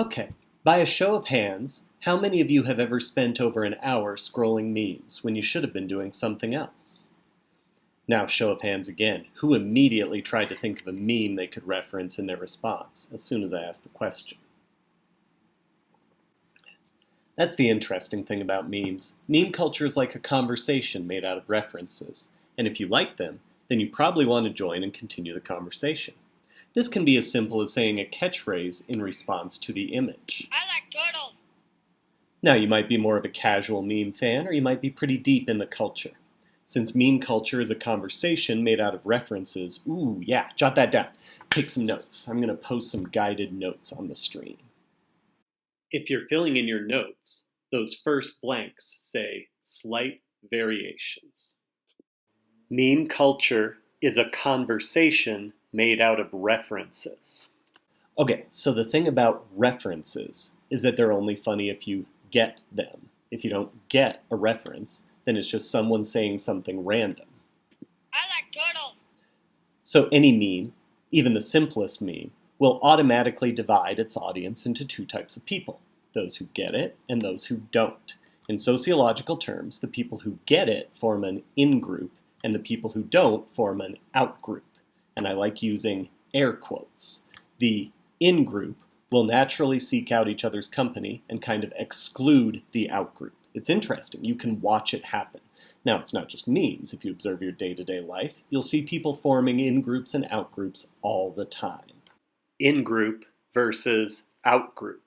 Okay, by a show of hands, how many of you have ever spent over an hour scrolling memes when you should have been doing something else? Now, show of hands again. Who immediately tried to think of a meme they could reference in their response as soon as I asked the question? That's the interesting thing about memes. Meme culture is like a conversation made out of references, and if you like them, then you probably want to join and continue the conversation. This can be as simple as saying a catchphrase in response to the image. I like turtles. Now, you might be more of a casual meme fan, or you might be pretty deep in the culture. Since meme culture is a conversation made out of references, ooh, yeah, jot that down. Take some notes. I'm going to post some guided notes on the stream. If you're filling in your notes, those first blanks say slight variations. Meme culture is a conversation made out of references. Okay, so the thing about references is that they're only funny if you get them. If you don't get a reference, then it's just someone saying something random. I like turtles. So any meme, even the simplest meme, will automatically divide its audience into two types of people, those who get it and those who don't. In sociological terms, the people who get it form an in-group, and the people who don't form an out-group. And I like using air quotes. The in-group will naturally seek out each other's company and kind of exclude the out-group. It's interesting. You can watch it happen. Now, it's not just memes. If you observe your day-to-day life, you'll see people forming in-groups and out-groups all the time. In-group versus out-group.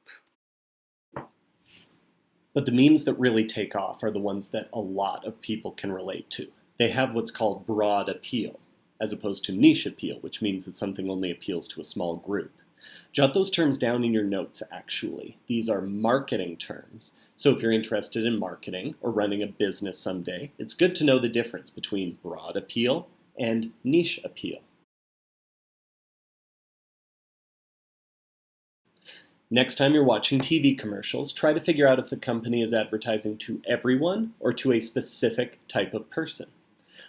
But the memes that really take off are the ones that a lot of people can relate to. They have what's called broad appeal, as opposed to niche appeal, which means that something only appeals to a small group. Jot those terms down in your notes, actually. These are marketing terms. So if you're interested in marketing or running a business someday, it's good to know the difference between broad appeal and niche appeal. Next time you're watching TV commercials, try to figure out if the company is advertising to everyone or to a specific type of person.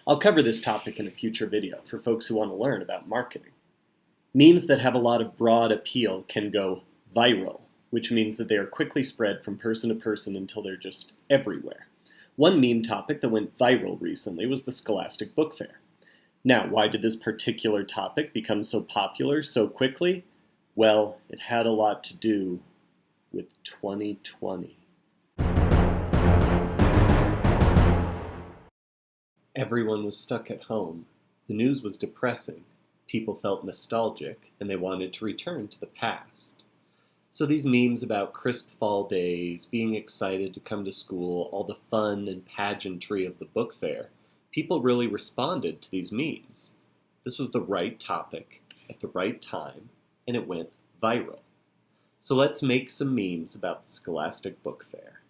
I'll cover this topic in a future video for folks who want to learn about marketing. Memes that have a lot of broad appeal can go viral, which means that they are quickly spread from person to person until they're just everywhere. One meme topic that went viral recently was the Scholastic Book Fair. Now, why did this particular topic become so popular so quickly? Well, it had a lot to do with 2020. Everyone was stuck at home. The news was depressing. People felt nostalgic, and they wanted to return to the past. So these memes about crisp fall days, being excited to come to school, all the fun and pageantry of the book fair, people really responded to these memes. This was the right topic at the right time, and it went viral. So let's make some memes about the Scholastic Book Fair.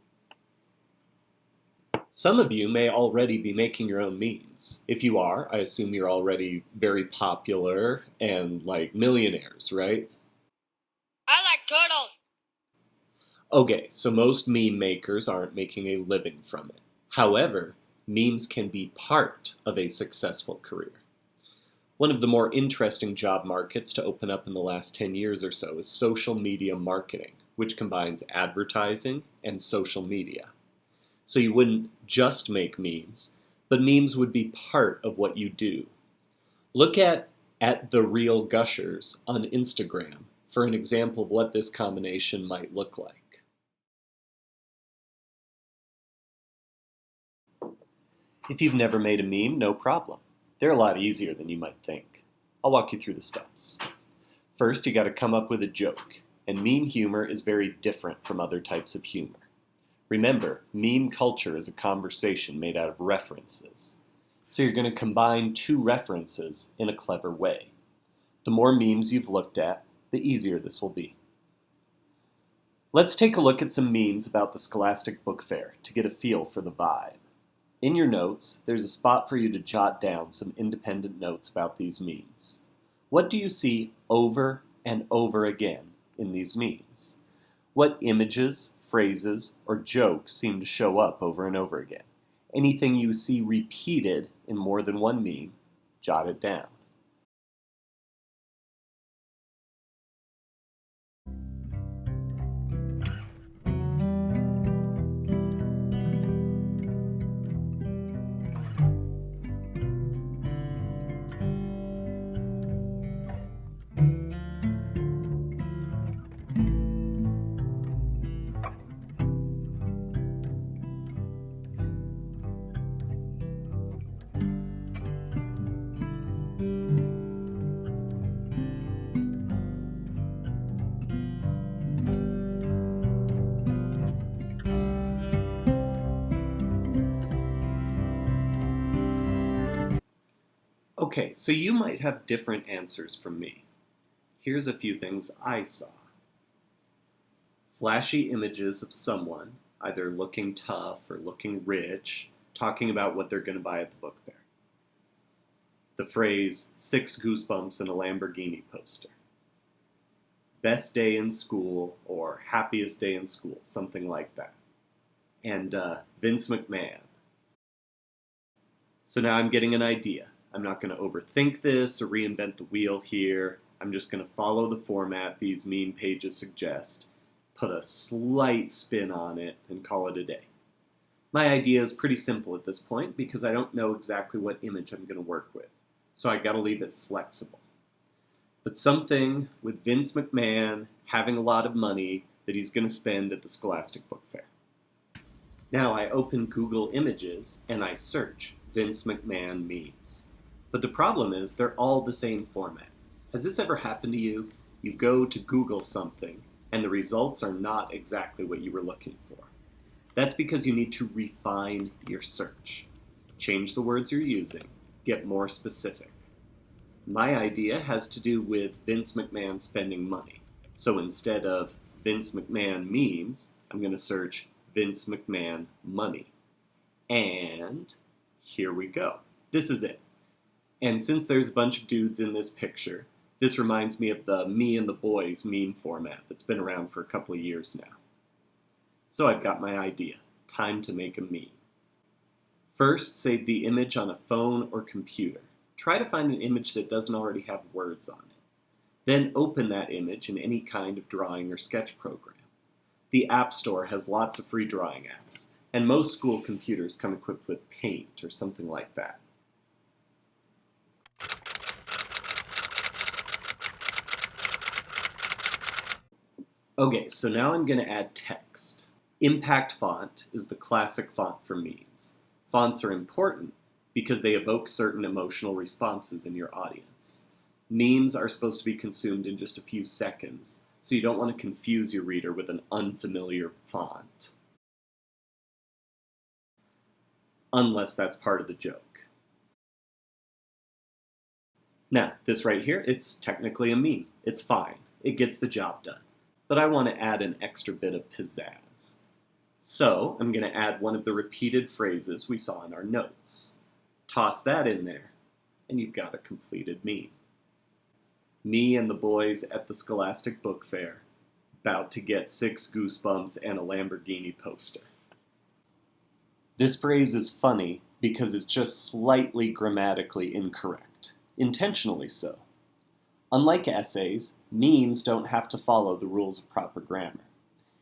Some of you may already be making your own memes. If you are, I assume you're already very popular and like millionaires, right? I like turtles. Okay, so most meme makers aren't making a living from it. However, memes can be part of a successful career. One of the more interesting job markets to open up in the last 10 years or so is social media marketing, which combines advertising and social media. So you wouldn't just make memes, but memes would be part of what you do. Look at The Real Gushers on Instagram for an example of what this combination might look like. If you've never made a meme, no problem. They're a lot easier than you might think. I'll walk you through the steps. First, you got to come up with a joke, and meme humor is very different from other types of humor. Remember, meme culture is a conversation made out of references. So you're going to combine two references in a clever way. The more memes you've looked at, the easier this will be. Let's take a look at some memes about the Scholastic Book Fair to get a feel for the vibe. In your notes, there's a spot for you to jot down some independent notes about these memes. What do you see over and over again in these memes? What images, phrases, or jokes seem to show up over and over again? Anything you see repeated in more than one meme, jot it down. Okay, so you might have different answers from me. Here's a few things I saw. Flashy images of someone, either looking tough or looking rich, talking about what they're going to buy at the book fair. The phrase, 6 goosebumps and a Lamborghini poster. Best day in school or happiest day in school, something like that. And Vince McMahon. So now I'm getting an idea. I'm not going to overthink this or reinvent the wheel here. I'm just going to follow the format these meme pages suggest, put a slight spin on it, and call it a day. My idea is pretty simple at this point because I don't know exactly what image I'm going to work with, so I got to leave it flexible. But something with Vince McMahon having a lot of money that he's going to spend at the Scholastic Book Fair. Now I open Google Images and I search Vince McMahon memes. But the problem is they're all the same format. Has this ever happened to you? You go to Google something and the results are not exactly what you were looking for. That's because you need to refine your search. Change the words you're using. Get more specific. My idea has to do with Vince McMahon spending money. So instead of Vince McMahon memes, I'm going to search Vince McMahon money. And here we go. This is it. And since there's a bunch of dudes in this picture, this reminds me of the Me and the Boys meme format that's been around for a couple of years now. So I've got my idea. Time to make a meme. First, save the image on a phone or computer. Try to find an image that doesn't already have words on it. Then open that image in any kind of drawing or sketch program. The App Store has lots of free drawing apps, and most school computers come equipped with Paint or something like that. Okay, so now I'm going to add text. Impact font is the classic font for memes. Fonts are important because they evoke certain emotional responses in your audience. Memes are supposed to be consumed in just a few seconds, so you don't want to confuse your reader with an unfamiliar font. Unless that's part of the joke. Now, this right here, it's technically a meme. It's fine. It gets the job done. But I want to add an extra bit of pizzazz. So I'm going to add one of the repeated phrases we saw in our notes. Toss that in there, and you've got a completed meme. Me and the boys at the Scholastic Book Fair, about to get 6 goosebumps and a Lamborghini poster. This phrase is funny because it's just slightly grammatically incorrect, intentionally so. Unlike essays, memes don't have to follow the rules of proper grammar.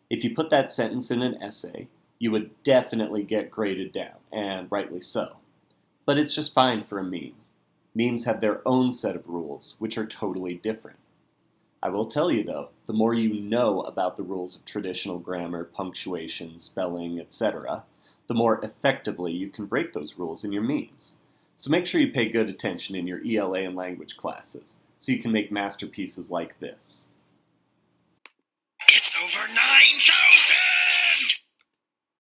If you put that sentence in an essay, you would definitely get graded down, and rightly so. But it's just fine for a meme. Memes have their own set of rules, which are totally different. I will tell you, though, the more you know about the rules of traditional grammar, punctuation, spelling, etc., the more effectively you can break those rules in your memes. So make sure you pay good attention in your ELA and language classes, so you can make masterpieces like this.